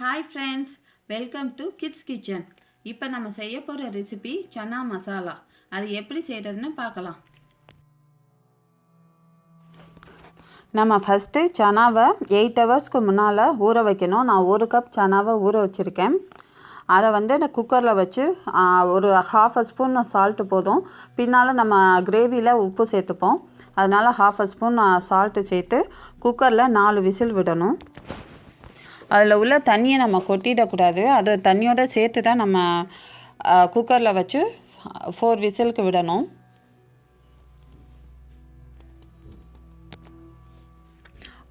Hi friends, welcome to kids kitchen. இப்போ நம்ம செய்ய போகிற ரெசிபி சன்னா மசாலா. அது எப்படி செய்கிறதுன்னு பார்க்கலாம். நம்ம ஃபஸ்ட்டு சனாவை 8 ஹவர்ஸ்க்கு முன்னால் ஊற வைக்கணும். நான் 1 கப் சனாவை ஊற வச்சுருக்கேன். அதை இந்த குக்கரில் வச்சு ஒரு 1/2 ஸ்பூன் சால்ட்டு போதும். பின்னால் நம்ம கிரேவியில் உப்பு சேர்த்துப்போம். அதனால் 1/2 ஸ்பூன் சால்ட்டு சேர்த்து குக்கரில் 4 விசில் விடணும். அதில் உள்ள தண்ணியை நம்ம கொட்டிடக்கூடாது. அது தண்ணியோடு சேர்த்து தான் நம்ம குக்கரில் வச்சு 4 விசிலுக்கு விடணும்.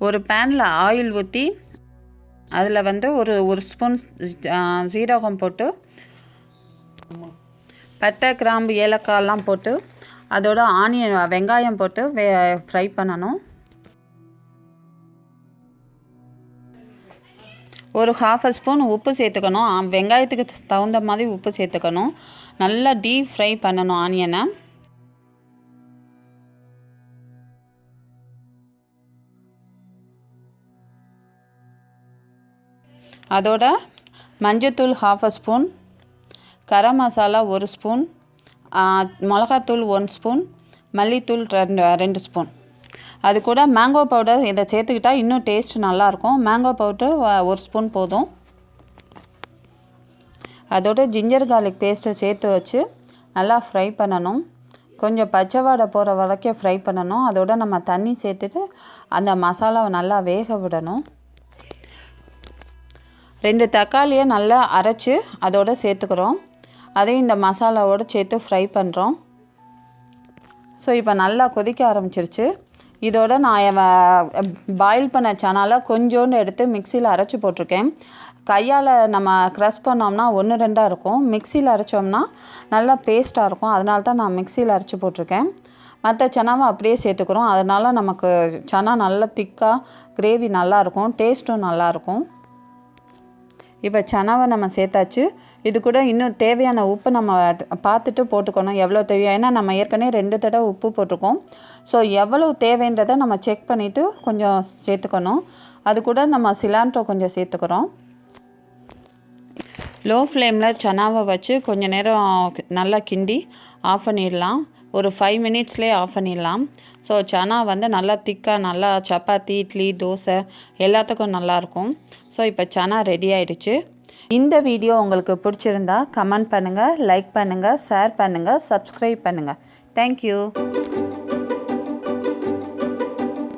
ஒரு பேனில் ஆயில் ஊற்றி அதில் ஒரு ஸ்பூன் சீரகம் போட்டு, பட்டை கிராம்பு ஏலக்காயெல்லாம் போட்டு, அதோட வெங்காயம் போட்டு ஃப்ரை பண்ணணும். ஒரு 1/2 ஸ்பூன் உப்பு சேர்த்துக்கணும். வெங்காயத்துக்கு தகுந்த மாதிரி உப்பு சேர்த்துக்கணும். நல்லா டீப் ஃப்ரை பண்ணணும் ஆனியனை. அதோட மஞ்சத்தூள் 1/2 ஸ்பூன், கரம் மசாலா 1 ஸ்பூன், மிளகாத்தூள் 1 ஸ்பூன், மல்லித்தூள் 2 ஸ்பூன். அது கூட மேங்கோ பவுடர் இதை சேர்த்துக்கிட்டால் இன்னும் டேஸ்ட் நல்லாயிருக்கும். மேங்கோ பவுடர் 1 ஸ்பூன் போதும். அதோட ஜிஞ்சர் கார்லிக் பேஸ்ட்டை சேர்த்து வச்சு நல்லா ஃப்ரை பண்ணணும். கொஞ்சம் பச்சை வாடை போகிற வரைக்கும் ஃப்ரை பண்ணணும். அதோட நம்ம தண்ணி சேர்த்துட்டு அந்த மசாலாவை நல்லா வேக விடணும். 2 தக்காளியை நல்லா அரைச்சி அதோடு சேர்த்துக்கிறோம். அதையும் இந்த மசாலாவோடு சேர்த்து ஃப்ரை பண்ணுறோம். ஸோ இப்போ நல்லா கொதிக்க ஆரம்பிச்சிருச்சு. இதோட நான் பாயில் பண்ண சனால கொஞ்சோண்டு எடுத்து மிக்சியில் அரைச்சி போட்டிருக்கேன். கையால் நம்ம க்ரஷ் பண்ணோம்னா 1-2 இருக்கும். மிக்சியில் அரைச்சோம்னா நல்லா பேஸ்ட்டாக இருக்கும். அதனால தான் நான் மிக்சியில் அரைச்சி போட்டிருக்கேன். மற்ற சனாவை அப்படியே சேர்த்துக்கிறோம். அதனால் நமக்கு சனா நல்லா திக்காக கிரேவி நல்லாயிருக்கும், டேஸ்ட்டும் நல்லாயிருக்கும். இப்போ சனாவை நம்ம சேர்த்தாச்சு. இது கூட இன்னும் தேவையான உப்பு நம்ம பார்த்துட்டு போட்டுக்கணும், எவ்வளோ தேவையோ. ஏன்னா நம்ம ஏற்கனவே 2 தடவை உப்பு போட்டிருக்கோம். ஸோ எவ்வளோ தேவைன்றதை நம்ம செக் பண்ணிவிட்டு கொஞ்சம் சேர்த்துக்கணும். அது கூட நம்ம சிலாண்ட்ரோ கொஞ்சம் சேர்த்துக்கிறோம். லோ ஃப்ளேமில் சனாவை வச்சு கொஞ்சம் நேரம் நல்லா கிண்டி ஆஃப் பண்ணிடலாம். ஒரு 5 மினிட்ஸ்லேயே ஆஃப் பண்ணிடலாம். ஸோ சனா நல்லா திக்காக நல்லா சப்பாத்தி, இட்லி, தோசை எல்லாத்துக்கும் நல்லாயிருக்கும். ஸோ இப்போ சனா ரெடி ஆகிடுச்சு. இந்த வீடியோ உங்களுக்கு பிடிச்சிருந்தா கமெண்ட் பண்ணுங்கள், லைக் பண்ணுங்கள், ஷேர் பண்ணுங்கள், சப்ஸ்கிரைப் பண்ணுங்கள். தேங்க்யூ.